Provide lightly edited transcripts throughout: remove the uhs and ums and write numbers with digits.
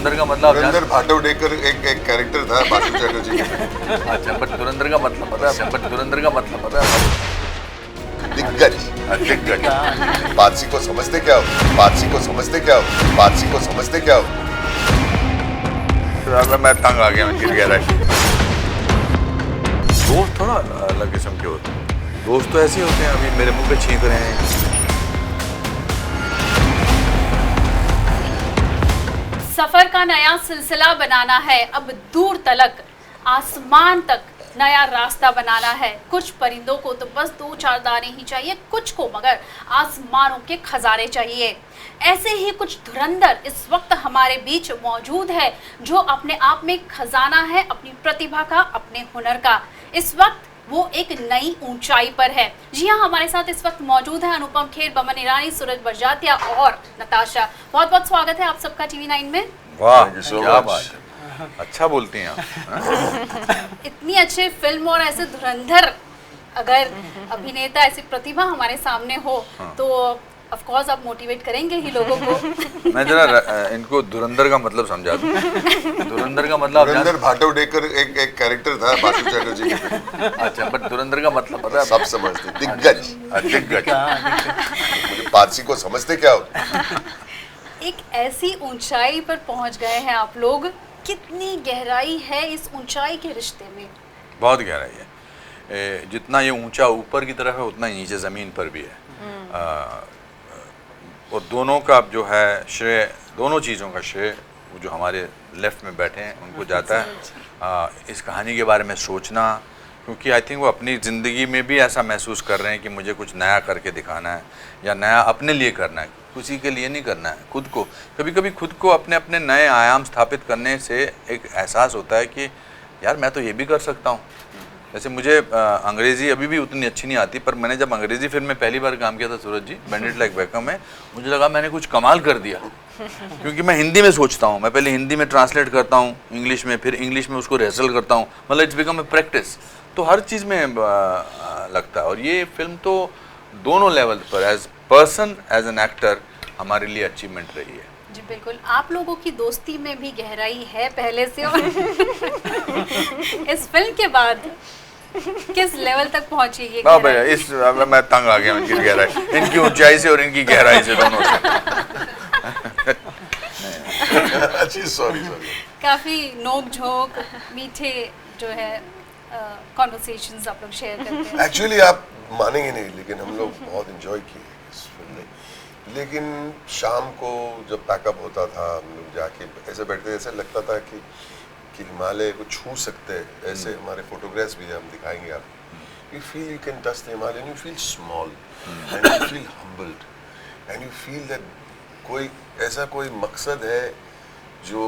धुरंधर का मतलब धुरंधर भाटवडेकर एक कैरेक्टर था बासु चैटर्जी के। अच्छा, बट धुरंधर का मतलब पता है? बट धुरंधर का मतलब पता है? दिग्गज। दिग्गज। पारसी को समझते क्या हो? पारसी को समझते क्या हो? पारसी को समझते क्या हो? मैं तंग आ गया, मैं गिर गया रहा। दोस्त थोड़ा अलग किस्म के होते हैं। दोस्त तो ऐसे होते हैं, अभी मेरे मुंह पे छींक रहे हैं। सफर का नया सिलसिला बनाना है, अब दूर तलक आसमान तक नया रास्ता बनाना है। कुछ परिंदों को तो बस 2-4 दाने ही चाहिए, कुछ को मगर आसमानों के खजाने चाहिए। ऐसे ही कुछ धुरंधर इस वक्त हमारे बीच मौजूद है, जो अपने आप में खजाना है, अपनी प्रतिभा का, अपने हुनर का। इस वक्त वो एक नई ऊंचाई पर है। जी हाँ, हमारे साथ इस वक्त मौजूद है अनुपम खेर, बमन ईरानी, सूरज बरजात्या और नताशा। बहुत बहुत स्वागत है आप सबका TV9 में। वाह, क्या बात है, अच्छा बोलती हैं आप। इतनी अच्छी फिल्म और ऐसे धुरंधर अगर अभिनेता, ऐसी प्रतिभा हमारे सामने हो तो ऑफ कोर्स आप मोटिवेट करेंगे ही लोगों को। मैं जरा इनको धुरंधर का मतलब समझा दूं। धुरंधर का मतलब धुरंधर भाटवडेकर एक कैरेक्टर था बासु चैटर्जी के। अच्छा, बट धुरंधर का मतलब पता है? सब समझते। दिग्गज। दिग्गज। मुझे पारसी को समझते क्या हो? एक ऐसी ऊंचाई पर पहुंच गए हैं आप लोग, कितनी गहराई है इस ऊंचाई के रिश्ते में? बहुत गहराई है। जितना ये ऊंचा ऊपर की तरफ है, उतना ही नीचे ज़मीन पर भी है। और दोनों का जो है श्रेय, दोनों चीज़ों का श्रेय जो हमारे लेफ्ट में बैठे हैं उनको जाता है। इस कहानी के बारे में सोचना, क्योंकि आई थिंक वो अपनी ज़िंदगी में भी ऐसा महसूस कर रहे हैं कि मुझे कुछ नया करके दिखाना है, या नया अपने लिए करना है, किसी के लिए नहीं करना है, खुद को। कभी कभी खुद को अपने अपने नए आयाम स्थापित करने से एक एहसास होता है कि यार मैं तो ये भी कर सकता हूँ। जैसे मुझे अंग्रेज़ी अभी भी उतनी अच्छी नहीं आती, पर मैंने जब अंग्रेज़ी फिल्म में पहली बार काम किया था सूरज जी, बैंडिट लाइक बेकहम में, मुझे लगा मैंने कुछ कमाल कर दिया। क्योंकि मैं हिंदी में सोचता हूँ, मैं पहले हिंदी में ट्रांसलेट करता हूँ इंग्लिश में, फिर इंग्लिश में उसको रिहर्सल करता हूँ, मतलब इट्स बिकम ए प्रैक्टिस। तो हर चीज़ में लगता है। और ये फिल्म तो दोनों लेवल पर, as person, as an actor, हमारे लिए अचीवमेंट रही है। जी बिल्कुल, आप लोगों की दोस्ती में भी गहराई है पहले से, और इस फिल्म के बाद किस लेवल तक पहुंची ये ना गहराई? भैया, इस मैं तंग आ गया, मैं गिर गया रहा। इनकी ऊंचाई से और इनकी गहराई से, दोनों से। अच्छी, सॉरी। काफी नोक झोंक, मीठे जो है कॉन्वर्सेशंस आप लोग शेयर करते हैं। एक्चुअली आप मानेंगे नहीं, लेकिन हम लोग बहुत एंजॉय किए इस फिल्म में। लेकिन शाम को जब पैकअप होता था, हम लोग जाके ऐसे बैठते, ऐसा लगता था कि हिमालय को छू सकते हैं। ऐसे हमारे फोटोग्राफ्स भी हम दिखाएंगे आप। You feel you can touch the Himalaya, you feel small and you feel humbled and you feel that कोई मकसद है जो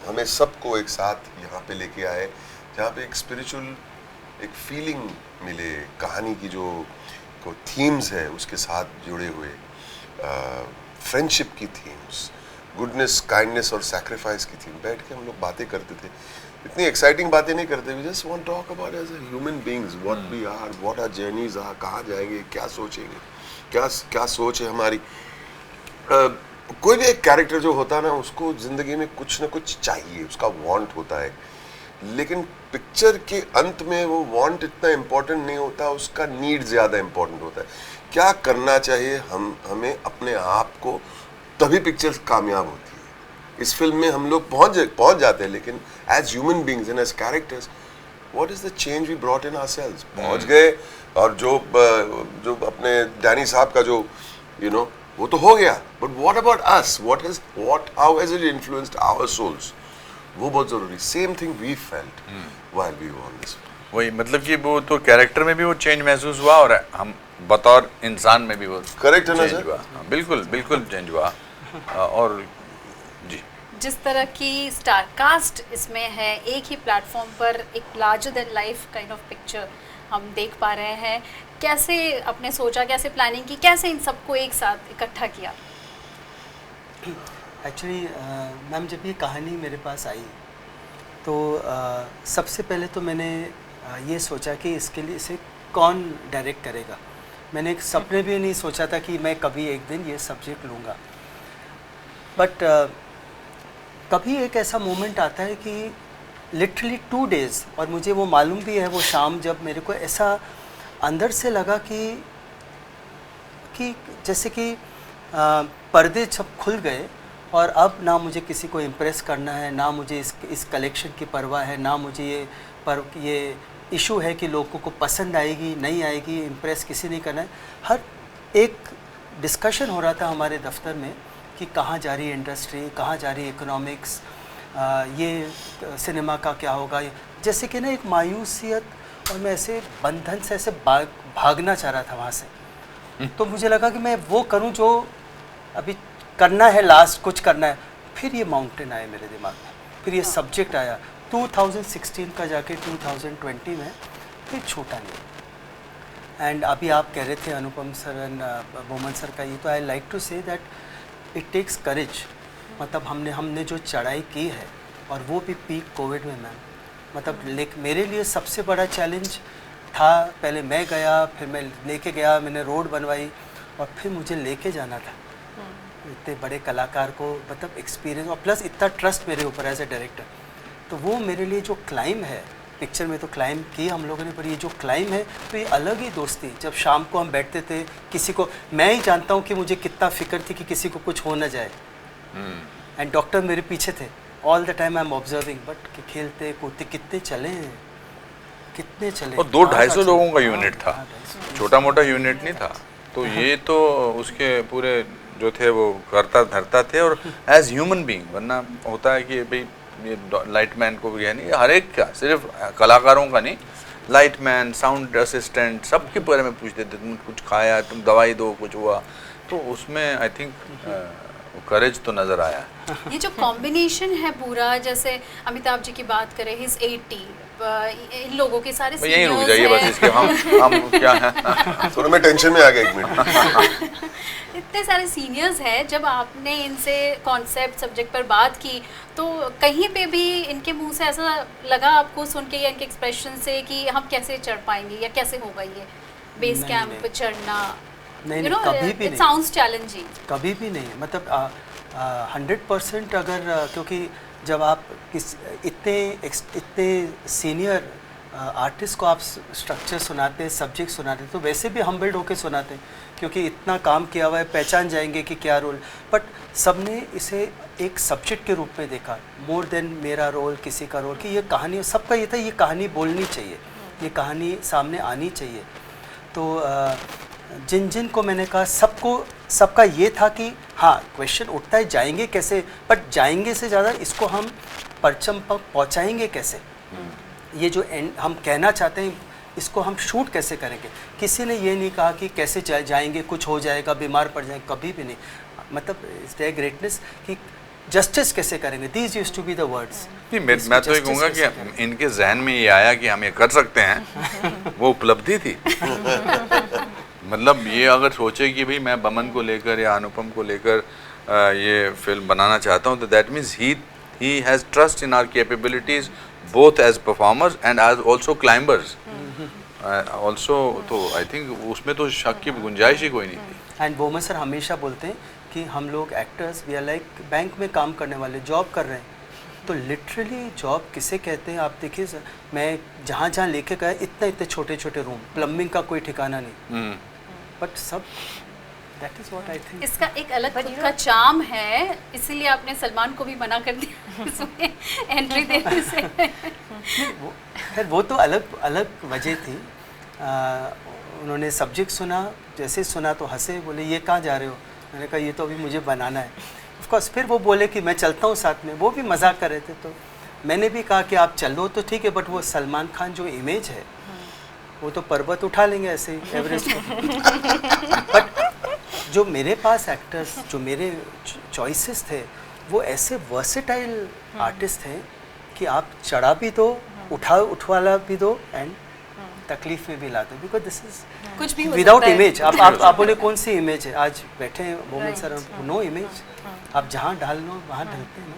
हमें सबको एक साथ यहाँ पे लेके आए, जहाँ पे एक स्पिरिचुअल एक फीलिंग मिले। कहानी की जो थीम्स है उसके साथ जुड़े हुए, फ्रेंडशिप की थीम्स, गुडनेस, काइंडनेस और सैक्रिफाइस की थीम, बैठ के हम लोग बातें करते थे। इतनी एक्साइटिंग बातें नहीं करते, we just want talk about as a human beings, what we are, what our journeys are, कहाँ जाएंगे, क्या सोचेंगे, क्या सोच है हमारी। कोई भी एक कैरेक्टर जो होता है ना, उसको जिंदगी में कुछ ना कुछ चाहिए, उसका वांट होता है। लेकिन पिक्चर के अंत में वो वांट इतना इम्पोर्टेंट नहीं होता, उसका नीड ज़्यादा इम्पोर्टेंट होता है। क्या करना चाहिए हमें अपने आप को, तभी पिक्चर कामयाब होती है। इस फिल्म में हम लोग पहुंच जाते हैं, लेकिन as human beings and as characters, what is the change we brought in ourselves. पहुंच गए, और जो अपने डैनी साहब का जो वो तो हो गया, but what about us, how has it influenced our souls, वो बहुत जरूरी। Same thing we felt while we were on this. वही मतलब कि वो तो कैरेक्टर में भी वो चेंज महसूस हुआ, और हम बतौर इंसान में भी वो करेक्ट है ना सर? हुआ। बिल्कुल बिल्कुल चेंज हुआ। और जी, जिस तरह की स्टार कास्ट इसमें है, एक ही प्लेटफॉर्म पर एक larger than life kind of picture हम देख पा रहे हैं। कैसे आपने सोचा, कैसे प्लानिंग की, कैसे इन सबको एक साथ इकट्ठा किया? एक्चुअली मैम, जब ये कहानी मेरे पास आई तो सबसे पहले तो मैंने ये सोचा कि इसके लिए इसे कौन डायरेक्ट करेगा। मैंने एक सपने भी नहीं सोचा था कि मैं कभी एक दिन ये सब्जेक्ट लूँगा, बट कभी एक ऐसा मोमेंट आता है कि लिटरली 2 days, और मुझे वो मालूम भी है वो शाम जब मेरे को ऐसा अंदर से लगा कि जैसे कि पर्दे सब खुल गए और अब ना मुझे किसी को इम्प्रेस करना है, ना मुझे इस कलेक्शन की परवाह है, ना मुझे ये इशू है कि लोगों को पसंद आएगी नहीं आएगी, इम्प्रेस किसी नहीं करना है। हर एक डिस्कशन हो रहा था हमारे दफ्तर में कि कहाँ जा रही है इंडस्ट्री, कहाँ जा रही है इकोनॉमिक्स, ये सिनेमा का क्या होगा, जैसे कि ना एक मायूसियत, और मैं ऐसे बंधन से ऐसे भागना चाह रहा था वहाँ से। तो मुझे लगा कि मैं वो करूँ जो अभी करना है, लास्ट कुछ करना है। फिर ये माउंटेन आए मेरे दिमाग में, फिर ये सब्जेक्ट आया 2016 का जाके 2020 में, फिर छूटा नहीं। एंड अभी आप कह रहे थे Anupam sir and Boman sir का, ये तो I like to say that it takes courage. मतलब हमने जो चढ़ाई की है, और वो भी पीक कोविड में मैम, मतलब मेरे लिए सबसे बड़ा चैलेंज था। पहले मैं गया, फिर मैं लेके गया, मैंने रोड बनवाई, और फिर मुझे लेके जाना था इतने बड़े कलाकार को, मतलब एक्सपीरियंस, और प्लस इतना ट्रस्ट मेरे ऊपर एज ए डायरेक्टर। तो वो मेरे लिए जो क्लाइम है, पिक्चर में तो क्लाइम की हम लोगों ने, पर ये जो क्लाइम है, तो ये अलग ही दोस्ती। जब शाम को हम बैठते थे, किसी को, मैं ही जानता हूँ कि मुझे कितना फिक्र थी कि किसी को कुछ हो ना जाए, एंड डॉक्टर मेरे पीछे थे all the time, I am observing, but खेलते कूदते कितने चले हैं, कितने चले। और 200-250 लोगों का यूनिट था, छोटा मोटा यूनिट नहीं था। तो ये तो उसके पूरे जो थे वो करता धरता थे, और एज ह्यूमन बीइंग, वरना होता है कि भाई ये लाइटमैन को भी है नहीं, हर एक का, सिर्फ कलाकारों का नहीं, लाइटमैन, साउंड असिस्टेंट, सबके बारे में पूछते थे, तुम कुछ खाया, तुम दवाई दो, कुछ हुआ। तो उसमें आई थिंक करेज तो नज़र आया। ये जो कॉम्बिनेशन है पूरा, जैसे अमिताभ जी की बात करें, हिज 80, इन लोगों के सारे यहीं रुक जाइए बस, इसके हम क्या है थोड़ा मैं टेंशन में आ गया 1 मिनट। इतने सारे सीनियर्स हैं, जब आपने इनसे कॉन्सेप्ट सब्जेक्ट पर बात की, तो कहीं पे भी इनके मुंह से ऐसा लगा आपको सुन के, या इनके एक्सप्रेशन से, कि हम कैसे चढ़ पाएंगे या कैसे होगा ये बेस कैंप पे चढ़ना? नहीं, कभी भी नहीं, साउंड्स चैलेंजिंग, कभी भी नहीं। मतलब 100% अगर, क्योंकि जब आप इतने सीनियर आर्टिस्ट को आप स्ट्रक्चर सुनाते हैं, सब्जेक्ट सुनाते हैं, तो वैसे भी हम्बल्ड होके सुनाते हैं, क्योंकि इतना काम किया हुआ है, पहचान जाएंगे कि क्या रोल। बट सबने इसे एक सब्जेक्ट के रूप में देखा, मोर देन मेरा रोल, किसी का रोल, कि ये कहानी, सबका ये था, ये कहानी बोलनी चाहिए, ये कहानी सामने आनी चाहिए। तो जिन को मैंने कहा, सबका ये था कि हाँ, क्वेश्चन उठता है जाएंगे कैसे, बट जाएंगे से ज़्यादा इसको हम परचम पर पहुँचाएंगे कैसे, ये जो हम कहना चाहते हैं इसको हम शूट कैसे करेंगे। किसी ने ये नहीं कहा कि कैसे जाएंगे, कुछ हो जाएगा, बीमार पड़ जाएंगे, कभी भी नहीं। मतलब इट्स देयर ग्रेटनेस कि जस्टिस कैसे करेंगे, these used to be the words. मैं तो ये कहूँगा कि इनके जहन में ये आया कि हम ये कर सकते हैं, वो उपलब्धि थी। मतलब ये अगर सोचे कि भाई मैं बमन को लेकर या अनुपम को लेकर ये फिल्म बनाना चाहता हूँ, तो that means he has trust in our capabilities, both as performers and as also climbers also। तो आई थिंक उसमें तो शक की गुंजाइश ही कोई नहीं थी। एंड बोमन सर हमेशा बोलते हैं कि हम लोग actors, we are like bank में काम करने वाले, जॉब कर रहे हैं। तो लिटरली जॉब किसे कहते हैं, आप देखिए सर, मैं जहाँ लेके गया, इतने छोटे रूम, प्लम्बिंग का कोई ठिकाना नहीं, बट सब, that is what I think. इसका एक अलग खुद का चार्म है, इसीलिए आपने सलमान को भी मना कर दिया इसमें एंट्री देने से। वो तो अलग वजह थी। उन्होंने सब्जेक्ट सुना, जैसे सुना तो हंसे, बोले ये कहाँ जा रहे हो? मैंने कहा ये तो अभी मुझे बनाना है। ऑफ कोर्स फिर वो बोले कि मैं चलता हूँ साथ में, वो भी मजाक कर रहे थे, तो मैंने भी कहा कि आप चलो तो ठीक है, बट वो सलमान खान जो इमेज है, वो तो पर्वत उठा लेंगे ऐसे ही, एवरेस्ट को। बट जो मेरे पास एक्टर्स, जो मेरे चॉइसेस थे, वो ऐसे वर्सेटाइल आर्टिस्ट थे कि आप चढ़ा भी दो, उठवाला भी दो, एंड तकलीफ में भी ला दो, बिकॉज दिस इज कुछ भी विदाउट इमेज। आप बोले कौन सी इमेज है, आज बैठे हैं बोमन सर, नो इमेज, आप जहाँ डाल लो वहाँ ढलते हैं।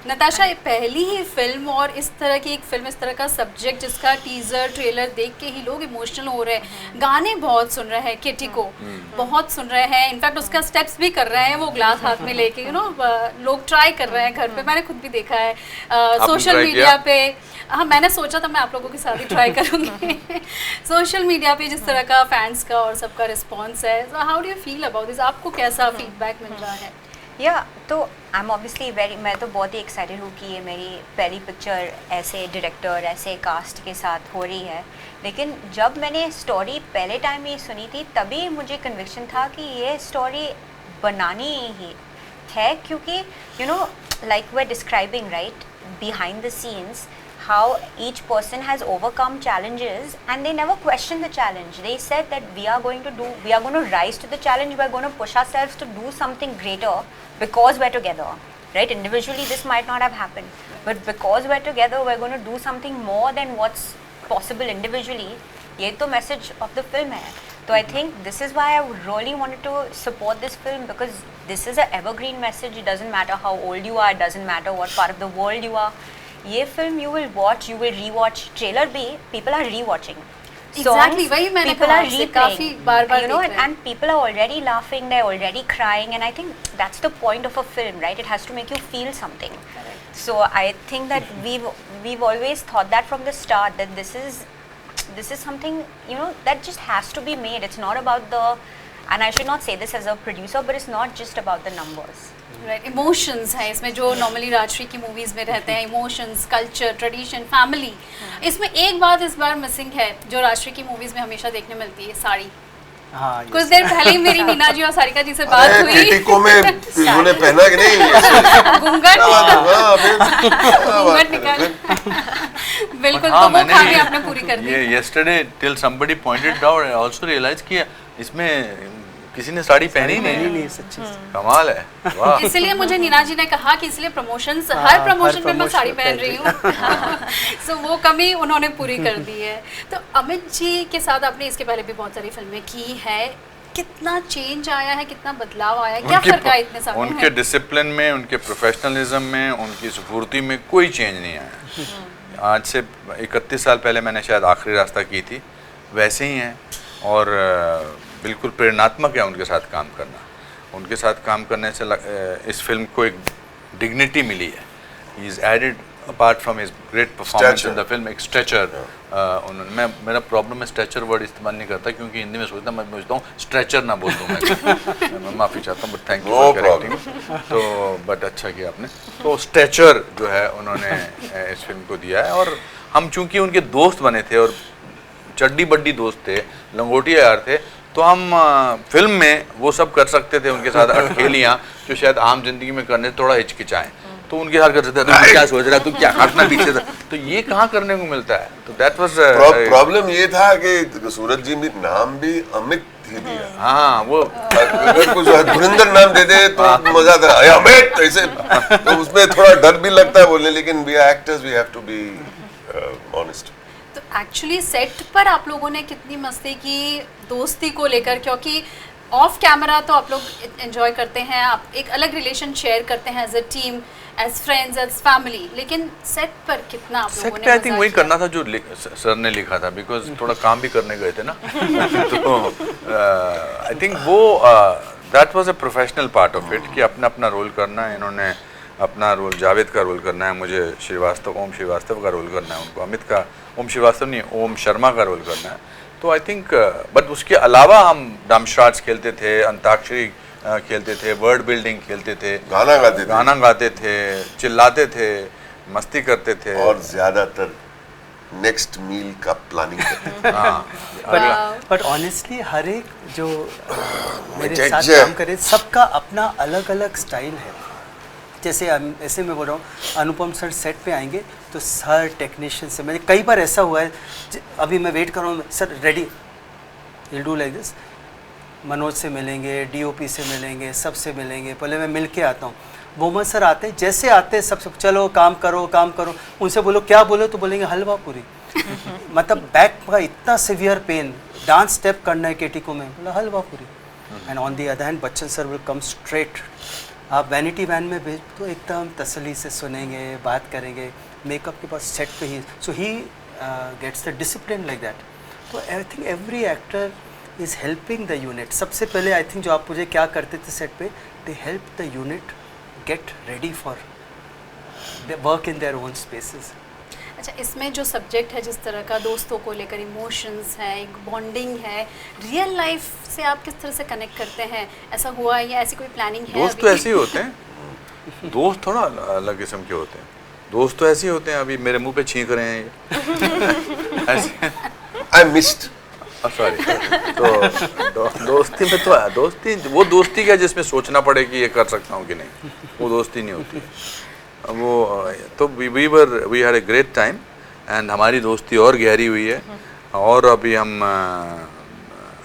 नताशा, ये पहली ही फिल्म और इस तरह की एक फिल्म, इस तरह का सब्जेक्ट जिसका टीजर ट्रेलर देख के ही लोग इमोशनल हो रहे हैं, गाने बहुत सुन रहे हैं, किटी को बहुत सुन रहे हैं, इनफैक्ट उसका स्टेप्स भी कर रहे हैं वो ग्लास हाथ में लेके, यू नो, लोग ट्राई कर रहे हैं घर पे, मैंने खुद भी देखा है सोशल try मीडिया पे। हाँ, मैंने सोचा था मैं आप लोगों के साथ ही ट्राई करूँगी। सोशल मीडिया पे जिस तरह का फैंस का और सबका रिस्पॉन्स है, so how do you feel about this? आपको कैसा फीडबैक मिल रहा है? या तो आई एम ऑब्वियसली वेरी, मैं तो बहुत ही एक्साइटेड हूँ कि ये मेरी पहली पिक्चर ऐसे डायरेक्टर, ऐसे कास्ट के साथ हो रही है। लेकिन जब मैंने स्टोरी पहले टाइम ये सुनी थी तभी मुझे कन्विक्शन था कि ये स्टोरी बनानी ही है, क्योंकि you know like we are describing right behind the scenes how each person has overcome challenges and they never questioned the challenge. They said that we are going to rise to the challenge, we are going to push ourselves to do something greater because we're together, right? Individually this might not have happened, but because we're together we're going to do something more than what's possible individually. ये तो message of the film है. So I think this is why I really wanted to support this film, because this is an evergreen message. It doesn't matter how old you are, it doesn't matter what part of the world you are. ये film you will watch, you will rewatch. Trailer भी people are rewatching. Exactly, वही मैंने people कहा are आपसे, replaying. काफी बार-बार You know, देख रहे हैं। and people are already laughing, they're already crying, and I think that's the point of a film, right? It has to make you feel something. So I think that we've always thought that from the start, that this is something, you know, that just has to be made. It's not about the, and I should not say this as a producer, but it's not just about the numbers. Right, emotions है इसमें जो normally Rajshree की movies में रहते हैं, emotions, culture, tradition, family. इसमें एक बात इस बार मिसिंग है जो राजश्री की मूवीज में हमेशा देखने मिलती है, साड़ी। हाँ, कुछ देर पहले ही मेरी नीना जी और सारिका जी से बात हुई। टिको में इन्होंने पहना कि नहीं? घूंघट घूंघट निकाल, बिल्कुल, हाँ, तो वो मैंने खामी आपने पूरी कर दी। ये yesterday till somebody pointed out, I also realized कि इसमें किसी ने साड़ी पहनी नहीं नहीं। सच्ची से। कमाल है, वाह। इसलिए मुझे नीना जी ने कहा कि इसलिए प्रमोशंस, हाँ, हर प्रमोशन में मैं promotion साड़ी में पहन पहन रही हूँ। सो वो कमी उन्होंने पूरी कर दी है। तो अमित जी के साथ आपने इसके पहले भी बहुत सारी फिल्में की है, कितना चेंज आया है, कितना बदलाव आया है, क्या फर्क आया इतने सालों में? उनके डिसिप्लिन में, उनके प्रोफेशनलिज्म में, उनकी स्फूर्ति में कोई चेंज नहीं आया। आज से 31 साल पहले मैंने शायद आखिरी रास्ता की थी, वैसे ही हैं और बिल्कुल प्रेरणात्मक है उनके साथ काम करना। उनके साथ काम करने से इस फिल्म को एक डिग्निटी मिली है। He is added apart from his great performance in the film, एक स्ट्रेचर। मैं मेरा प्रॉब्लम है स्ट्रेचर वर्ड इस्तेमाल नहीं करता, क्योंकि हिंदी में सोचता मैं सोचता हूँ स्ट्रेचर ना बोल दूँ मैं माफ़ी चाहता हूँ, but thank you for correcting. तो बट अच्छा किया आपने। तो स्ट्रेचर जो है उन्होंने इस फिल्म को दिया है, और हम चूँकि उनके दोस्त बने थे और चड्डी बड्डी दोस्त थे, लंगोटिया यार थे, तो हम फिल्म में वो सब कर सकते थे उनके साथ अटखेलियाँ जो शायद आम जिंदगी में करने थोड़ा हिचकिचाएं। तो उनके साथ कर सकते थे, क्या सोच रहा है तू, क्या हटना पीछे था, तो ये कहाँ करने को मिलता है। तो दैट वाज प्रॉब्लम ये था कि सूरज जी भी नाम भी अमित ही दिया। हाँ, वो अगर कुछ धुरंधर नाम दे दे तो मजा आता है, अमित ऐसे, तो उसमें थोड़ा डर भी लगता है बोलने, लेकिन we are actors, we have to be honest. तो एक्चुअली सेट पर आप लोगों ने कितनी मस्ती की दोस्ती को लेकर, क्योंकि ऑफ कैमरा तो आप लोग एंजॉय करते हैं, आप एक अलग रिलेशन शेयर करते हैं as a team, as friends, as family, लेकिन सेट पर कितना आप लोगों सेट ने पे आई मजा थिंक वही किया? करना था जो सर ने लिखा था, बिकॉज थोड़ा काम भी करने गए थे ना। तो आई थिंक वो that was a professional part of it, कि अपना अपना रोल करना है। इन्होंने अपना रोल, जावेद का रोल करना है, मुझे श्रीवास्तव, ओम श्रीवास्तव का रोल करना है, उनको अमित का, ओम श्रीवास्तव नहीं, ओम शर्मा का रोल करना है। तो आई थिंक बट उसके अलावा हम डमशार्ट्स खेलते थे, अंताक्षरी खेलते थे, वर्ड बिल्डिंग खेलते थे, गाना गाते थे, चिल्लाते थे, मस्ती करते थे, और ज्यादातर नेक्स्ट मील का प्लानिंग करते थे। हाँ, बट ऑनेस्टली हर एक जो मेरे जज साथ है। काम करे, सबका अपना अलग अलग स्टाइल है। जैसे ऐसे मैं बोल रहा हूँ, अनुपम सर सेट पे आएंगे तो हर टेक्नीशियन से, मैंने कई बार ऐसा हुआ है, अभी मैं वेट कर रहा हूँ, sir ready, will do like this, Manoj से मिलेंगे, डीओपी से मिलेंगे, सबसे मिलेंगे, पहले मैं मिल के आता हूँ। मोहम्मद सर आते हैं, जैसे आते हैं सब चलो काम करो काम करो, उनसे बोलो क्या बोलो, तो बोलेंगे हलवा पूरी। मतलब बैक का इतना सिवियर पेन, डांस स्टेप करना है केटी को, मैं बोला हलवा पूरी। And on the other hand Bachchan sir will come straight आप वैनिटी वैन में भेज तो एकदम तसल्ली से सुनेंगे, बात करेंगे, मेकअप के पास सेट पे ही, so he gets the discipline like that. तो I think every actor is helping the unit. सबसे पहले आई थिंक जो आप मुझे क्या करते थे सेट पे, they help the unit get ready for work in their own spaces. अच्छा, इसमें जो सब्जेक्ट है जिस तरह का, दोस्तों को लेकर इमोशंस है, एक बॉन्डिंग है, रियल लाइफ से आप किस तरह से कनेक्ट करते हैं? ऐसा हुआ या ऐसी कोई प्लानिंग है? दोस्त तो ऐसे ही होते हैं, दोस्त थोड़ा अलग किस्म के होते हैं। दोस्त तो ऐसे ही होते हैं, अभी मेरे मुंह पे छींक रहे हैं ये ऐसे। I missed, sorry. तो दोस्ती में तो दोस्ती, वो दोस्ती क्या जिसमें सोचना पड़े कि ये कर सकता हूँ कि नहीं, वो दोस्ती नहीं होती है। वो तो we had a great time and हमारी दोस्ती और गहरी हुई है, और अभी हम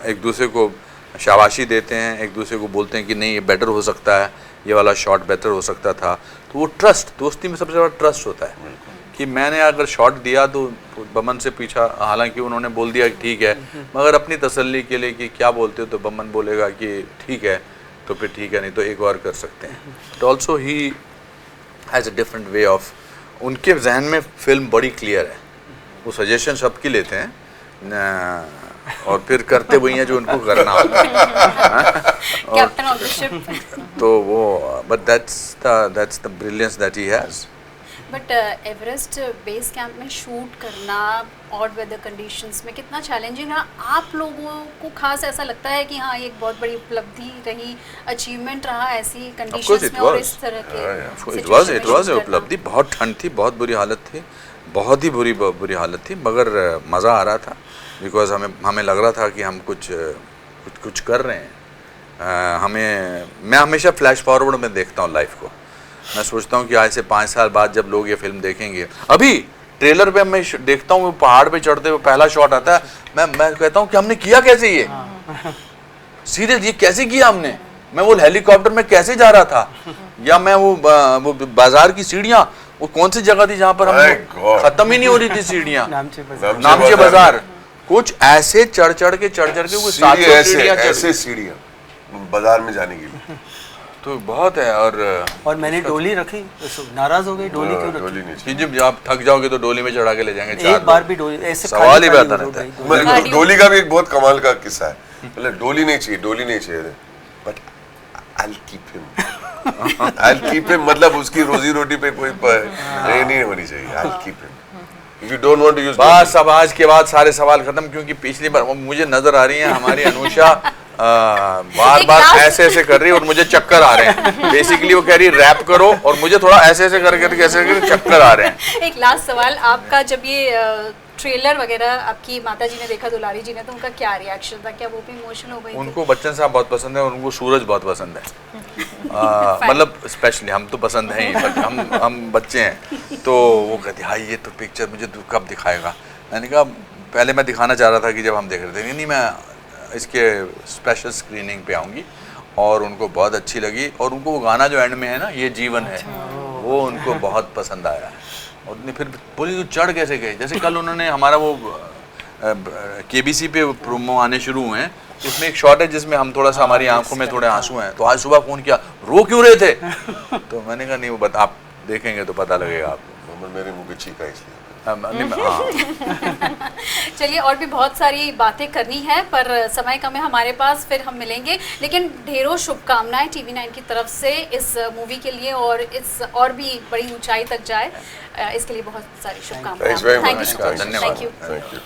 एक दूसरे को शाबाशी देते हैं, एक दूसरे को बोलते हैं कि नहीं ये बेटर हो सकता है, ये वाला शॉट बेटर हो सकता था। तो वो ट्रस्ट, दोस्ती में सबसे बड़ा ट्रस्ट होता है कि मैंने अगर शॉट दिया तो बमन से पूछा, हालांकि उन्होंने बोल दिया कि ठीक है, मगर अपनी तसल्ली के लिए कि क्या बोलते हो, तो बमन बोलेगा कि ठीक है तो फिर ठीक है, नहीं तो एक और कर सकते हैं। But also he has a different way of, उनके जहन में फिल्म बड़ी क्लियर है, वो सजेशन सबकी लेते हैं और फिर करते वही हैं जो उनको करना होता है। Captain of the ship. तो वो but that's the brilliance that he has. But Everest base camp में शूट करना ऑड वेदर कंडीशंस में कितना चैलेंजिंग रहा? आप लोगों को खास ऐसा लगता है कि हाँ ये एक बहुत बड़ी उपलब्धि रही, अचीवमेंट रहा ऐसी कंडीशंस में और इस तरह के? इट वाज उपलब्धि। बहुत ठंड थी, बहुत बुरी हालत थी, बहुत ही बुरी हालत थी, मगर मज़ा आ रहा था बिकॉज हमें लग रहा था कि हम कुछ कर रहे हैं। मैं हमेशा फ्लैश फॉरवर्ड में देखता हूँ लाइफ को। मैं सोचता हूँ कि आज से 5 साल बाद जब लोग ये फिल्म देखेंगे, अभी ट्रेलर पे मैं देखता हूँ पहाड़ पे चढ़ते हुए पहला शॉट आता है, मैं कहता हूँ कि हमने किया कैसे ये, सीरियस ये कैसे किया हमने, मैं वो हेलीकॉप्टर में कैसे जा रहा था, या मैं वो बाजार की सीढ़ियाँ, वो कौन सी जगह थी जहाँ पर हम खत्म ही नहीं हो रही थी सीढ़ियाँ, नामचे बाजार, कुछ ऐसे चढ़ के वो 700 सीढ़ियाँ, ऐसे सीढ़ियाँ बाजार में जाने के लिए तो बहुत है। और मैंने डोली रखी तो नाराज हो गई, डोली क्यों डोली रखी? नहीं जब आप थक जाओगे तो डोली में चढ़ा के ले जाएंगे, एक बार भी डोली ऐसे सवाल ही पैदा रहता है। चाहिए। डोली का भी एक बहुत कमाल का किस्सा है, मतलब डोली नहीं चाहिए बट आई कीप हिम, मतलब उसकी रोजी रोटी पे कोई नहीं होनी चाहिए, I keep him. If you don't want to use बस अब आज के बाद सारे सवाल खत्म, क्योंकि पिछली बार मुझे नजर आ रही है हमारी अनुषा बार ऐसे कर रही है और मुझे चक्कर आ रहे हैं। बेसिकली वो कह रही है रैप करो और मुझे थोड़ा ऐसे करके ऐसे चक्कर आ रहे हैं। एक लास्ट सवाल आपका, जब ये ट्रेलर वगैरह आपकी माता जी ने देखा, दुलारी जी ने, तो उनका क्या रिएक्शन था? क्या वो भी इमोशनल हो गई थी? उनको बच्चन साहब बहुत पसंद है और उनको सूरज बहुत पसंद है। मतलब स्पेशली हम तो पसंद हैं ही, बट हम बच्चे हैं, तो वो कहते हाँ ये तो पिक्चर मुझे कब दिखाएगा। मैंने कहा पहले मैं दिखाना चाह रहा था कि जब हम देख रहे थे, नहीं मैं इसके स्पेशल स्क्रीनिंग पे आऊँगी, और उनको बहुत अच्छी लगी। और उनको वो गाना जो एंड में है ना, ये जीवन है, वो उनको बहुत पसंद आया। और फिर बोली चढ़ कैसे गए, जैसे कल उन्होंने हमारा वो KBC पे प्रोमो आने शुरू हुए हैं, इसमें एक शॉट है जिसमें हम थोड़ा सा, हमारी आंखों में थोड़े आंसू हैं, तो आज सुबह फ़ोन किया, रो क्यों रहे थे? तो मैंने कहा नहीं वो आप देखेंगे तो पता लगेगा आपको। मेरे मुँह पे चीखा इसलिए। चलिए, और भी बहुत सारी बातें करनी है पर समय कम है हमारे पास, फिर हम मिलेंगे। लेकिन ढेरों शुभकामनाएं TV9 की तरफ से इस मूवी के लिए, और इस और भी बड़ी ऊंचाई तक जाए, इसके लिए बहुत सारी शुभकामनाएं। Thanks very much. Thank you. धन्यवाद। Thank you.